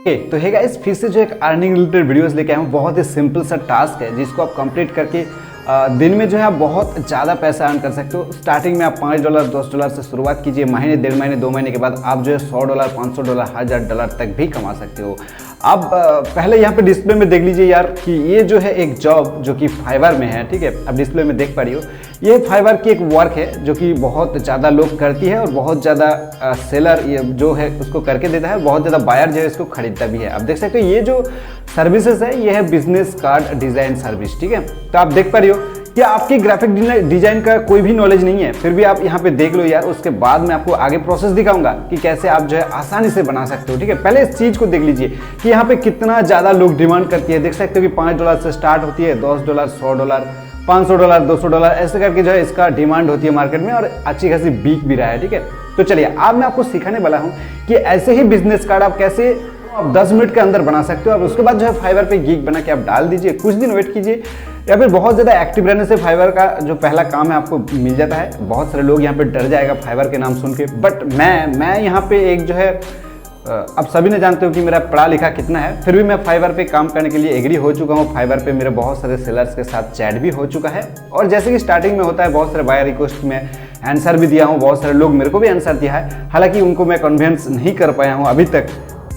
तो है गाइस, फिर से जो एक अर्निंग रिलेटेड वीडियोस लेके आया हूँ। बहुत ही सिंपल सा टास्क है जिसको आप कंप्लीट करके दिन में जो है आप बहुत ज़्यादा पैसा अर्न कर सकते हो। स्टार्टिंग में आप $5 $10 से शुरुआत कीजिए, महीने, 1.5 महीने, 2 महीने के बाद आप जो है $100 $500 $1000 तक भी कमा सकते हो। अब पहले यहाँ पे डिस्प्ले में देख लीजिए यार कि ये जो है एक जॉब जो कि फाइवर में है, ठीक है। अब डिस्प्ले में देख पा रही हो, ये फाइवर की एक वर्क है जो कि बहुत ज़्यादा लोग करती है और बहुत ज़्यादा सेलर ये जो है उसको करके देता है, बहुत ज़्यादा बायर जो है इसको खरीदता भी है। अब देख सकते हो ये जो सर्विसेज है ये है बिजनेस कार्ड डिज़ाइन सर्विस, ठीक है। तो आप देख पा रही हो कि आपकी ग्राफिक डिजाइन का कोई भी नॉलेज नहीं है, फिर भी आप यहाँ पे देख लो यार। उसके बाद मैं आपको आगे प्रोसेस दिखाऊंगा कि कैसे आप जो है आसानी से बना सकते हो, ठीक है। पहले इस चीज़ को देख लीजिए कि यहाँ पे कितना ज़्यादा लोग डिमांड करती है। देख सकते हो कि $5 से स्टार्ट होती है, $10 $100 $500 $200 ऐसे करके जो है इसका डिमांड होती है मार्केट में और अच्छी खासी बिक भी रहा है, ठीक है। तो चलिए आज मैं आपको सिखाने वाला हूँ कि ऐसे ही बिजनेस कार्ड आप कैसे आप 10 मिनट के अंदर बना सकते हो। और उसके बाद जो है फाइवर पे गिग बना के आप डाल दीजिए, कुछ दिन वेट कीजिए या फिर बहुत ज़्यादा एक्टिव रहने से फाइवर का जो पहला काम है आपको मिल जाता है। बहुत सारे लोग यहाँ पे डर जाएगा फाइवर के नाम सुन के, बट मैं यहाँ पे एक जो है अब सभी ने जानते हो कि मेरा पढ़ा लिखा कितना है, फिर भी मैं फाइवर पे काम करने के लिए एग्री हो चुका हूँ। फाइवर पे मेरे बहुत सारे सेलर्स के साथ चैट भी हो चुका है और जैसे कि स्टार्टिंग में होता है बहुत सारे बायर रिक्वेस्ट में आंसर भी दिया हूँ, बहुत सारे लोग मेरे को भी आंसर दिया है, हालांकि उनको मैं कन्विंस नहीं कर पाया हूँ अभी तक।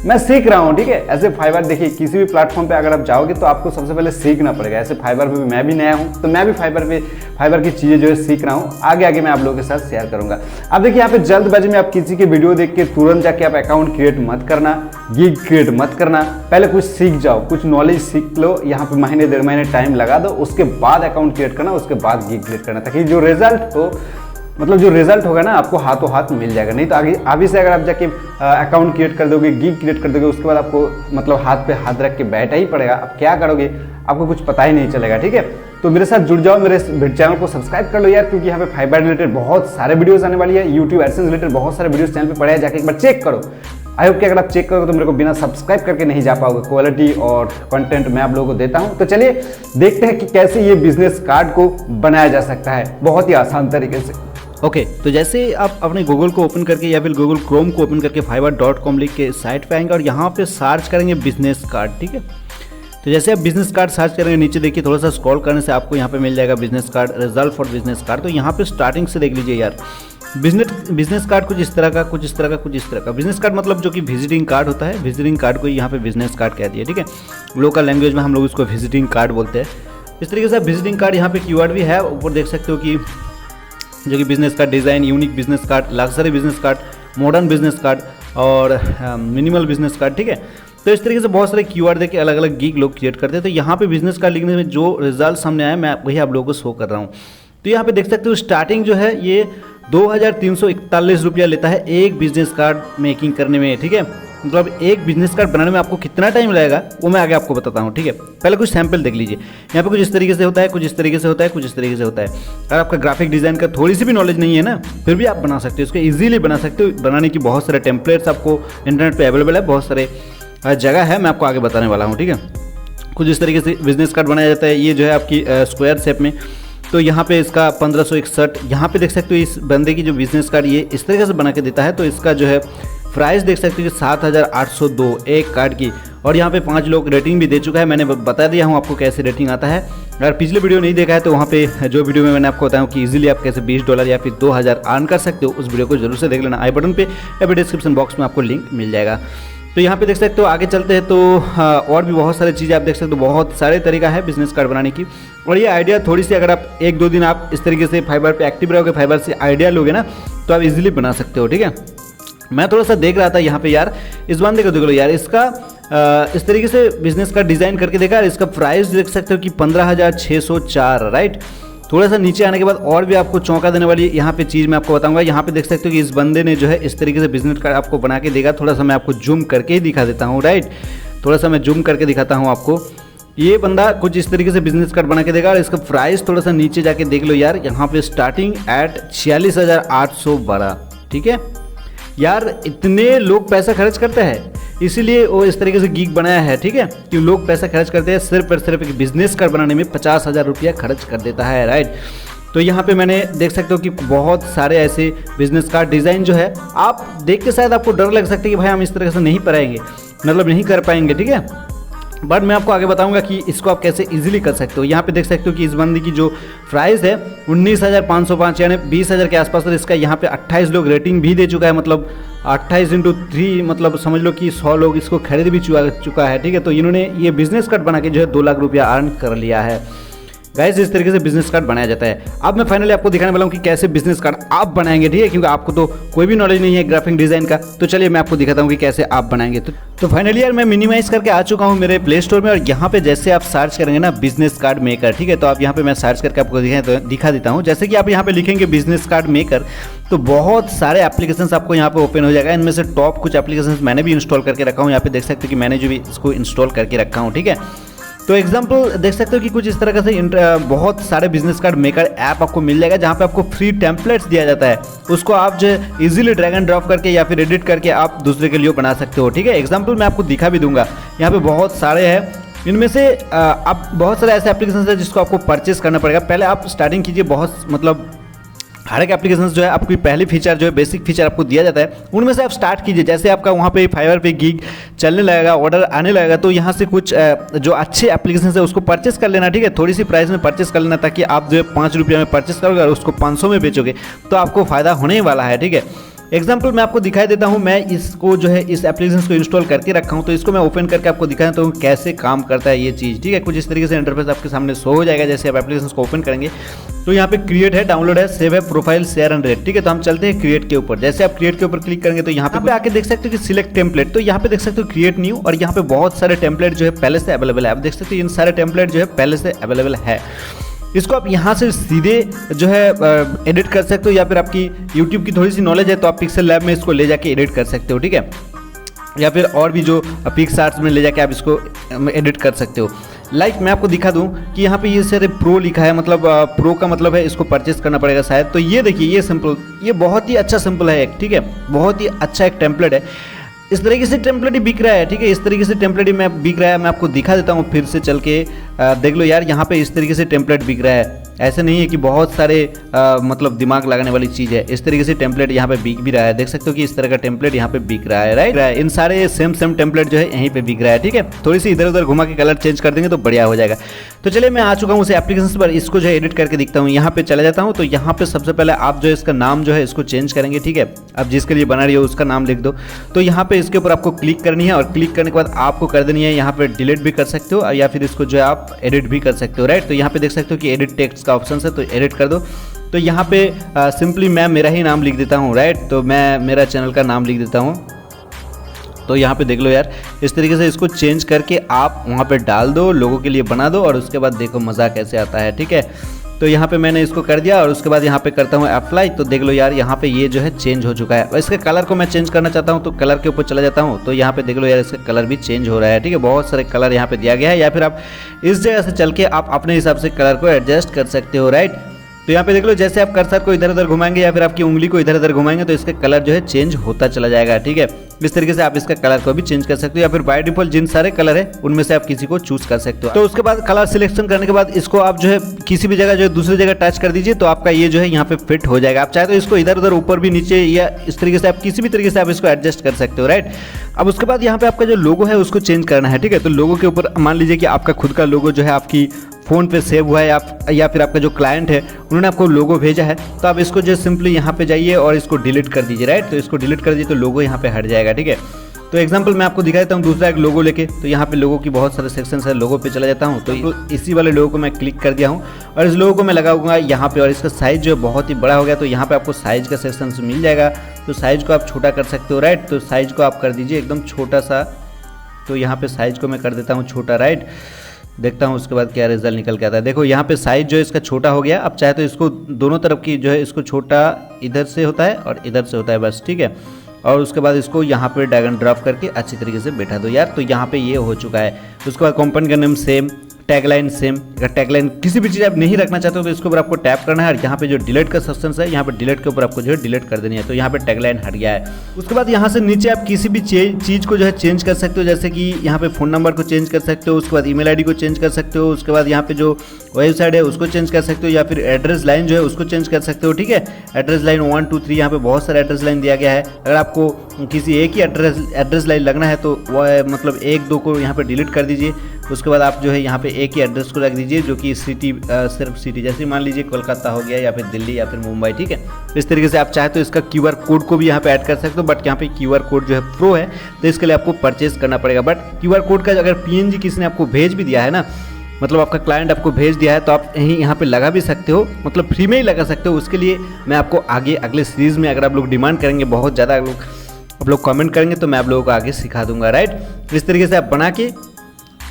मैं सीख रहा हूँ, ठीक है। ऐसे फाइवर देखिए किसी भी प्लेटफॉर्म पे अगर आप जाओगे तो आपको सबसे पहले सीखना पड़ेगा। ऐसे फाइवर पे मैं भी नया हूँ तो मैं भी फाइवर की चीज़ें जो है सीख रहा हूँ, आगे मैं आप लोगों के साथ शेयर करूँगा। अब देखिए यहाँ पे जल्दबाजी में आप किसी की वीडियो देख के तुरंत जाके आप अकाउंट क्रिएट मत करना, गिग क्रिएट मत करना। पहले कुछ सीख जाओ, कुछ नॉलेज सीख लो, यहाँ पे महीने 1.5 महीने टाइम लगा दो, उसके बाद अकाउंट क्रिएट करना, उसके बाद गिग क्रिएट करना, ताकि जो रिजल्ट हो मतलब जो रिजल्ट होगा ना आपको हाथों हाथ मिल जाएगा। नहीं तो आगे अभी से अगर आप जाके अकाउंट क्रिएट कर दोगे, गिग क्रिएट कर दोगे, उसके बाद आपको मतलब हाथ पे हाथ रख के बैठा ही पड़ेगा। आप क्या करोगे आपको कुछ पता ही नहीं चलेगा, ठीक है। तो मेरे साथ जुड़ जाओ, मेरे चैनल को सब्सक्राइब कर लो यार, क्योंकि यहाँ पे फाइबर रिलेटेड बहुत सारे वीडियोस आने वाली है। यूट्यूब एडसेंस रिलेटेड बहुत सारे वीडियोस चैनल पे पड़े हैं, जाके एक बार चेक करो। आई होप कि अगर आप चेक करोगे तो मेरे को बिना सब्सक्राइब करके नहीं जा पाओगे। क्वालिटी और कंटेंट मैं आप लोगों को देता हूँ। तो चलिए देखते हैं कि कैसे ये बिजनेस कार्ड को बनाया जा सकता है बहुत ही आसान तरीके से। ओके तो जैसे आप अपने गूगल को ओपन करके या फिर गूगल क्रोम को ओपन करके fiverr.com लिख के साइट पे आएंगे और यहाँ पे सर्च करेंगे बिजनेस कार्ड, ठीक है। तो जैसे आप बिजनेस कार्ड सर्च करेंगे नीचे देखिए थोड़ा सा स्क्रॉल करने से आपको यहाँ पे मिल जाएगा business card, result for business card. तो यहाँ पे स्टार्टिंग से देख लीजिए यार, बिजनेस कार्ड कुछ इस तरह का, कुछ इस तरह का, कुछ इस तरह का। बिजनेस कार्ड मतलब जो कि विजिटिंग कार्ड होता है, विजिटिंग कार्ड को यहाँ पे बिजनेस कार्ड कहती है, ठीक है। लोकल लैंग्वेज में हम लोग इसको विजिटिंग कार्ड बोलते हैं। इस तरीके से विजिटिंग कार्ड यहाँ पे कीवर्ड भी है, ऊपर देख सकते हो कि जो कि business card design, unique business card, luxury business card, modern business card और मिनिमल बिजनेस कार्ड, ठीक है। तो इस तरीके से बहुत सारे कीवर्ड देके अलग अलग गिग लोग क्रिएट करते हैं। तो यहाँ पे बिजनेस कार्ड लिखने में जो रिजल्ट सामने आया मैं वही आप लोगों को शो कर रहा हूँ। तो यहाँ पे देख सकते हो स्टार्टिंग जो है ये 2341 रुपया लेता है एक बिजनेस कार्ड मेकिंग करने में, ठीक है। मतलब एक बिजनेस कार्ड बनाने में आपको कितना टाइम लगेगा वो मैं आगे आपको बताता हूँ, ठीक है। पहले कुछ सैंपल देख लीजिए। यहाँ पे कुछ इस तरीके से होता है, कुछ इस तरीके से होता है, कुछ इस तरीके से होता है। अगर आपका ग्राफिक डिज़ाइन का थोड़ी सी भी नॉलेज नहीं है ना, फिर भी आप बना सकते हो, इसको ईजिली बना सकते हो। बनाने की बहुत सारे टेम्पलेट्स आपको इंटरनेट पर अवेलेबल है, बहुत सारे जगह है, मैं आपको आगे बताने वाला हूँ, ठीक है। कुछ इस तरीके से बिजनेस कार्ड बनाया जाता है। ये जो है आपकी स्क्वायर शेप में, तो यहाँ पे इसका 1561, यहाँ पे देख सकते हो इस बंदे की जो बिजनेस कार्ड ये इस तरीके से बना के देता है। तो इसका जो है प्राइस देख सकते हो कि 7802 एक कार्ड की, और यहाँ पे 5 लोग रेटिंग भी दे चुका है। मैंने बता दिया हूँ आपको कैसे रेटिंग आता है। अगर पिछले वीडियो नहीं देखा है तो वहाँ पे जो वीडियो में मैंने आपको बताया कि इजीली आप कैसे $20 या फिर 2000 अर्न कर सकते हो, उस वीडियो को जरूर से देख लेना। आई बटन पे या फिर डिस्क्रिप्शन बॉक्स में आपको लिंक मिल जाएगा। तो यहाँ पे देख सकते हो, आगे चलते हैं तो और भी बहुत सारी चीज़ें आप देख सकते हो, बहुत सारे तरीका है बिजनेस कार्ड बनाने की। और ये आइडिया थोड़ी सी अगर आप 1-2 दिन आप इस तरीके से फाइबर पे एक्टिव रहोगे, फाइबर से आइडिया लोगे ना, तो आप इजीली बना सकते हो, ठीक है। मैं थोड़ा सा देख रहा था यहाँ पे यार, इस बंदे को देख लो यार, इसका इस तरीके से बिजनेस कार्ड डिज़ाइन करके देखा। इसका प्राइस देख सकते हो कि 15,604, राइट। थोड़ा सा नीचे आने के बाद और भी आपको चौंका देने वाली यहाँ पे चीज़ मैं आपको बताऊंगा। यहाँ पे देख सकते हो कि इस बंदे ने जो है इस तरीके से बिजनेस कार्ड आपको बना के देगा। थोड़ा सा मैं आपको जूम करके ही दिखा देता हूँ, राइट। थोड़ा सा मैं जूम करके दिखाता हूँ आपको। ये बंदा कुछ इस तरीके से बिजनेस कार्ड बना के देगा और इसका प्राइस थोड़ा सा नीचे जाके देख लो यार, यहाँ पे स्टार्टिंग एट 46,812, ठीक है। यार इतने लोग पैसा खर्च करते हैं, इसीलिए वो इस तरीके से गिग बनाया है, ठीक है। कि लोग पैसा खर्च करते हैं सिर्फ और सिर्फ एक बिजनेस कार्ड बनाने में 50,000 रुपया खर्च कर देता है, राइट। तो यहाँ पे मैंने देख सकते हो कि बहुत सारे ऐसे बिजनेस कार्ड डिज़ाइन जो है आप देख के शायद आपको डर लग सकता है कि भाई हम इस तरह से नहीं पाएंगे, मतलब नहीं कर पाएंगे, ठीक है। बट मैं आपको आगे बताऊंगा कि इसको आप कैसे इजीली कर सकते हो। यहाँ पे देख सकते हो कि इस बंदी की जो प्राइस है 19,505 यानी 20,000 के आसपास। और इसका यहाँ पे 28 लोग रेटिंग भी दे चुका है, मतलब 28 × 3 मतलब समझ लो कि 100 लोग इसको खरीद भी चुका है, ठीक है। तो इन्होंने ये बिजनेस कार्ड बना के जो है 2 लाख रुपया अर्न कर लिया है। गाइस इस तरीके से बिजनेस कार्ड बनाया जाता है। अब मैं फाइनली आपको दिखाने वाला हूँ कि कैसे बिजनेस कार्ड आप बनाएंगे, ठीक है, क्योंकि आपको तो कोई भी नॉलेज नहीं है ग्राफिक डिजाइन का। तो चलिए मैं आपको दिखाता हूँ कि कैसे आप बनाएंगे। तो फाइनली यार मैं मिनिमाइज करके आ चुका हूँ मेरे प्ले स्टोर में, और यहाँ पे जैसे आप सर्च करेंगे ना बिजनेस कार्ड मेकर, ठीक है, तो आप यहाँ पे मैं सर्च करके आपको दिखा देता हूँ। जैसे कि आप यहाँ पे लिखेंगे बिजनेस कार्ड मेकर, तो बहुत सारे एप्लीकेशंस आपको यहाँ पे ओपन हो जाएगा। इनमें से टॉप कुछ एप्लीकेशंस मैंने भी इंस्टॉल करके रखा हूँ। यहाँ पे देख सकते हो कि मैंने जो भी इसको इंस्टॉल करके रखा हूँ, ठीक है। तो एग्जाम्पल देख सकते हो कि कुछ इस तरह से बहुत सारे बिजनेस कार्ड मेकर ऐप आपको मिल जाएगा, जहाँ पे आपको फ्री टेम्पलेट्स दिया जाता है। उसको आप जो है इजीली ड्रैग एंड ड्रॉप करके या फिर एडिट करके आप दूसरे के लिए बना सकते हो, ठीक है। एग्जाम्पल मैं आपको दिखा भी दूंगा, यहाँ पे बहुत सारे हैं। इनमें से आप बहुत सारे ऐसे एप्लीकेशन है जिसको आपको परचेस करना पड़ेगा। पहले आप स्टार्टिंग कीजिए, बहुत मतलब हर एक एप्लीकेशन जो है आपकी पहली फीचर जो है बेसिक फीचर आपको दिया जाता है, उनमें से आप स्टार्ट कीजिए। जैसे आपका वहाँ पे फाइवर पे गिग चलने लगेगा, ऑर्डर आने लगेगा, तो यहाँ से कुछ जो अच्छे एप्लीकेशन है उसको परचेस कर लेना, ठीक है। थोड़ी सी प्राइस में परचेस कर लेना, ताकि आप जो है 5 रुपये में परचेस करोगे और उसको 500 में बेचोगे तो आपको फ़ायदा होने वाला है, ठीक है। एग्जाम्पल मैं आपको दिखाई देता हूँ, मैं इसको जो है इस एप्लीकेशन को इंस्टॉल करके रखा हूँ, तो इसको मैं ओपन करके आपको दिखा देता हूँ कैसे काम करता है ये चीज़, ठीक है। कुछ इस तरीके से इंटरफेस आपके सामने शो हो जाएगा जैसे आप एप्लीकेशन को ओपन करेंगे। तो यहाँ पे क्रिएट है, डाउनलोड है, सेव है, प्रोफाइल, शेयर एंड रेट, ठीक है। तो हम चलते हैं क्रिएट के ऊपर। जैसे आप क्रिएट के ऊपर क्लिक करेंगे तो यहाँ पे आके देख सकते हो कि सिलेक्ट टेम्पलेट, तो यहाँ पे देख सकते हो क्रिएट न्यू, और यहाँ पे बहुत सारे टेम्पलेट जो है पहले से अवेलेबल है। आप देख सकते हो इन सारे टेम्पलेट जो है पहले से अवेलेबल है। इसको आप यहाँ से सीधे जो है एडिट कर सकते हो, या फिर आपकी यूट्यूब की थोड़ी सी नॉलेज है तो आप पिक्सल लैब में इसको ले जाके एडिट कर सकते हो, ठीक है। या फिर और भी जो पिक्सआर्ट्स में ले जाके आप इसको एडिट कर सकते हो। लाइक मैं आपको दिखा दूं कि यहाँ पे ये सारे प्रो लिखा है, मतलब प्रो का मतलब है इसको परचेस करना पड़ेगा शायद। तो ये देखिए, ये सिंपल, ये बहुत ही अच्छा सिंपल है एक, ठीक है, बहुत ही अच्छा एक टेम्पलेट है। इस तरीके से टेम्पलेट ही बिक रहा है, ठीक है। इस तरीके से टेम्पलेट ही मैं बिक रहा है। मैं आपको दिखा देता हूँ फिर से चल के, देख लो यार, यहाँ पे इस तरीके से टेम्पलेट बिक रहा है। ऐसे नहीं है कि बहुत सारे मतलब दिमाग लगाने वाली चीज़ है, इस तरीके से टेम्पलेट यहाँ पे बिक भी रहा है। देख सकते हो कि इस तरह का टेम्पलेट यहाँ पे बिक रहा है, राइट। इन सारे सेम टेम्पलेट जो है यहीं पे बिक रहा है, ठीक है। थोड़ी सी इधर उधर घुमा के कलर चेंज कर देंगे तो बढ़िया हो जाएगा। तो चलिए मैं आ चुका हूँ उस एप्लीकेशन पर, इसको जो है एडिट करके दिखता हूँ। यहाँ पे चला जाता हूँ, तो यहाँ पे सबसे पहले आप जो है इसका नाम जो है इसको चेंज करेंगे, ठीक है। अब जिसके लिए बना रही हो उसका नाम लिख दो। तो यहाँ पे इसके ऊपर आपको क्लिक करनी है, और क्लिक करने के बाद आपको कर देनी है यहाँ पे डिलीट भी कर सकते हो, या फिर इसको जो है आप एडिट भी कर सकते हो, राइट। तो यहाँ पे देख सकते हो कि एडिट टेक्स्ट का ऑप्शन है, तो एडिट कर दो। तो यहाँ पे सिंपली मैं मेरा ही नाम लिख देता हूँ, राइट। तो मैं मेरा चैनल का नाम लिख देता हूँ। तो यहाँ पे देख लो यार, इस तरीके से इसको चेंज करके आप वहाँ पे डाल दो, लोगों के लिए बना दो, और उसके बाद देखो मज़ा कैसे आता है, ठीक है। तो यहाँ पे मैंने इसको कर दिया, और उसके बाद यहाँ पे करता हूँ अप्लाई। तो देख लो यार, यहाँ पे ये जो है चेंज हो चुका है। और इसके कलर को मैं चेंज करना चाहता हूँ, तो कलर के ऊपर चला जाता हूँ। तो यहाँ पे देख लो यार, इसका कलर भी चेंज हो रहा है, ठीक है। बहुत सारे कलर यहाँ पे दिया गया है, या फिर आप इस जगह से चल के आप अपने हिसाब से कलर को एडजस्ट कर सकते हो, राइट। तो यहाँ पे देख लो, जैसे आप कर्सर को इधर उधर घुमाएंगे या फिर आपकी उंगली को इधर उधर घुमाएंगे तो इसका कलर जो है चेंज होता चला जाएगा, ठीक है। इस तरीके से आप इसका कलर को भी चेंज कर सकते हो, या फिर बाय डिफॉल्ट जिन सारे कलर है उनमें से आप किसी को चूज कर सकते हो। तो उसके बाद कलर सिलेक्शन करने के बाद इसको आप जो है किसी भी जगह जो है दूसरी जगह टच कर दीजिए, तो आपका ये जो है यहाँ पे फिट हो जाएगा। आप चाहे तो इसको इधर उधर ऊपर भी नीचे या इस तरीके से आप किसी भी तरीके से आप इसको एडजस्ट कर सकते हो, राइट। अब उसके बाद यहाँ पे आपका जो लोगो है उसको चेंज करना है, ठीक है। तो लोगो के ऊपर मान लीजिए कि आपका खुद का लोगो जो है आपकी फ़ोन पे सेव हुआ है, या फिर आपका जो क्लाइंट है उन्होंने आपको लोगो भेजा है, तो आप इसको जो सिंपली यहाँ पे जाइए और इसको डिलीट कर दीजिए, राइट। तो इसको डिलीट कर दीजिए तो लोगो यहाँ पे हट जाएगा, ठीक है। तो एग्जांपल मैं आपको दिखा देता हूँ दूसरा एक लोगो लेके। तो यहाँ पे लोगो की बहुत सारे सेक्शंस है, लोगो पे चला जाता हूँ। तो इसी वाले लोगो को मैं क्लिक कर दिया हूँ, और इस लोगो को मैं लगाऊंगा यहाँ पे, और इसका साइज़ जो है बहुत ही बड़ा हो गया। तो यहाँ पे आपको साइज़ का सेक्शन मिल जाएगा, तो साइज़ को आप छोटा कर सकते हो, राइट। तो साइज़ को आप कर दीजिए एकदम छोटा सा। तो यहाँ पे साइज़ को मैं कर देता हूँ छोटा, राइट। देखता हूँ उसके बाद क्या रिजल्ट निकल के आता है। देखो यहाँ पे साइज़ जो है इसका छोटा हो गया। अब चाहे तो इसको दोनों तरफ की जो है इसको छोटा इधर से होता है और इधर से होता है, बस, ठीक है। और उसके बाद इसको यहाँ पे ड्रैग एंड ड्रॉप करके अच्छी तरीके से बैठा दो यार। तो यहाँ पे ये हो चुका है। उसके बाद कंपनी का नेम सेम, टैगलाइन सेम। अगर टैगलाइन किसी भी चीज़ आप नहीं रखना चाहते हो तो इसके ऊपर आपको टैप करना है और यहाँ पे जो डिलीट का सेक्शन है यहाँ पे डिलीट के ऊपर आपको जो है डिलीट कर देनी है। तो यहाँ पे टैगलाइन हट गया है। उसके बाद यहाँ से नीचे आप किसी भी चीज़ को जो है चेंज कर सकते हो, जैसे कि यहाँ पे फ़ोन नंबर को चेंज कर सकते हो, उसके बाद ईमेल आईडी को चेंज कर सकते हो, उसके बाद यहाँ पे जो वेबसाइट है उसको चेंज कर सकते हो, या फिर एड्रेस लाइन जो है उसको चेंज कर सकते हो। ठीक है, एड्रेस लाइन 1 2 3 यहाँ पे बहुत सारे एड्रेस लाइन दिया गया है। अगर आपको किसी एक ही एड्रेस लाइन लगना है तो वह मतलब 1 2 को यहाँ पे डिलीट कर दीजिए। उसके बाद आप जो है यहाँ पे एक ही एड्रेस को रख दीजिए, जो कि सिटी सिर्फ सिटी, जैसे मान लीजिए कोलकाता हो गया या फिर दिल्ली या फिर मुंबई। ठीक है, इस तरीके से आप चाहे तो इसका QR कोड को भी यहाँ पे ऐड कर सकते हो, बट यहाँ पे QR कोड जो है प्रो है तो इसके लिए आपको परचेज करना पड़ेगा। बट QR कोड का अगर PNG किसी ने आपको भेज भी दिया है ना, मतलब आपका क्लाइंट आपको भेज दिया है, तो आप यहीं यहाँ पे लगा भी सकते हो, मतलब फ्री में ही लगा सकते हो। उसके लिए मैं आपको आगे अगले सीरीज़ में, अगर आप लोग डिमांड करेंगे बहुत ज़्यादा, आप लोग कमेंट करेंगे तो मैं आप लोगों को आगे सिखा दूंगा। राइट, इस तरीके से आप बना के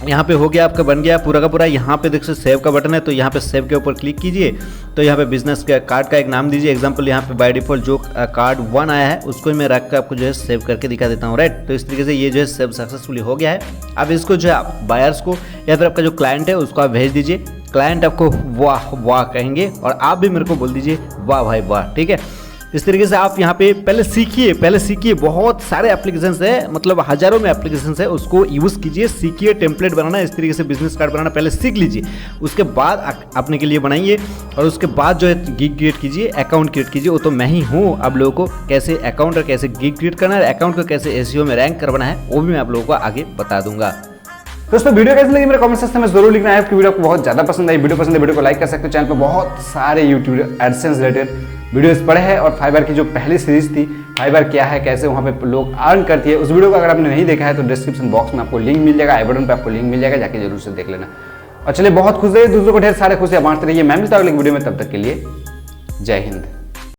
यहाँ पे हो गया, आपका बन गया पूरा का पूरा। यहाँ पे देखो सेव का बटन है, तो यहाँ पे सेव के ऊपर क्लिक कीजिए। तो यहाँ पे बिजनेस का कार्ड का एक नाम दीजिए। एग्जांपल यहाँ पे बाय डिफॉल्ट जो कार्ड 1 आया है उसको मैं रख कर आपको जो है सेव करके दिखा देता हूँ। राइट, तो इस तरीके से ये जो है सेव सक्सेसफुली हो गया है। अब इसको जो है आप बायर्स को या फिर आपका जो क्लाइंट है उसको आप भेज दीजिए। क्लाइंट आपको वाह वाह कहेंगे और आप भी मेरे को बोल दीजिए वाह भाई वाह। ठीक है, इस तरीके से आप यहाँ पे पहले सीखिए। बहुत सारे एप्लीकेशंस है, मतलब हजारों में एप्लीकेशंस है, उसको यूज़ कीजिए, सीखिए टेम्पलेट बनाना, इस तरीके से बिजनेस कार्ड बनाना पहले सीख लीजिए। उसके बाद अपने के लिए बनाइए और उसके बाद जो है गिग क्रिएट कीजिए, अकाउंट क्रिएट कीजिए। वो तो मैं ही हूँ, आप लोगों को कैसे अकाउंट और कैसे गिग क्रिएट करना है, अकाउंट को कैसे SEO में रैंक करवाना है, वो भी मैं आप लोगों को आगे बता दूंगा। दोस्तों वीडियो कैसी लगी मेरे कमेंट सेक्शन में जरूर लिखना है। आपकी वीडियो आपको बहुत ज्यादा पसंद आई, वीडियो पसंद है वीडियो को लाइक कर सकते हो। चैनल पे बहुत सारे यूट्यूब एडसेंस रिलेटेड वीडियोस पड़े हैं और फाइवर की जो पहली सीरीज थी फाइवर क्या है, कैसे वहाँ पे लोग अर्न करती है, उस वीडियो को अगर आपने नहीं देखा है तो डिस्क्रिप्शन बॉक्स में आपको लिंक मिल जाएगा, आई बटन पे आपको लिंक मिल जाएगा, जाके जरूर से देख लेना। और चलिए बहुत खुश रहिए, दूसरों को ढेर सारे खुशियां बांटते रहिए। मैं मिलता हूँ अगले वीडियो में, तब तक के लिए जय हिंद।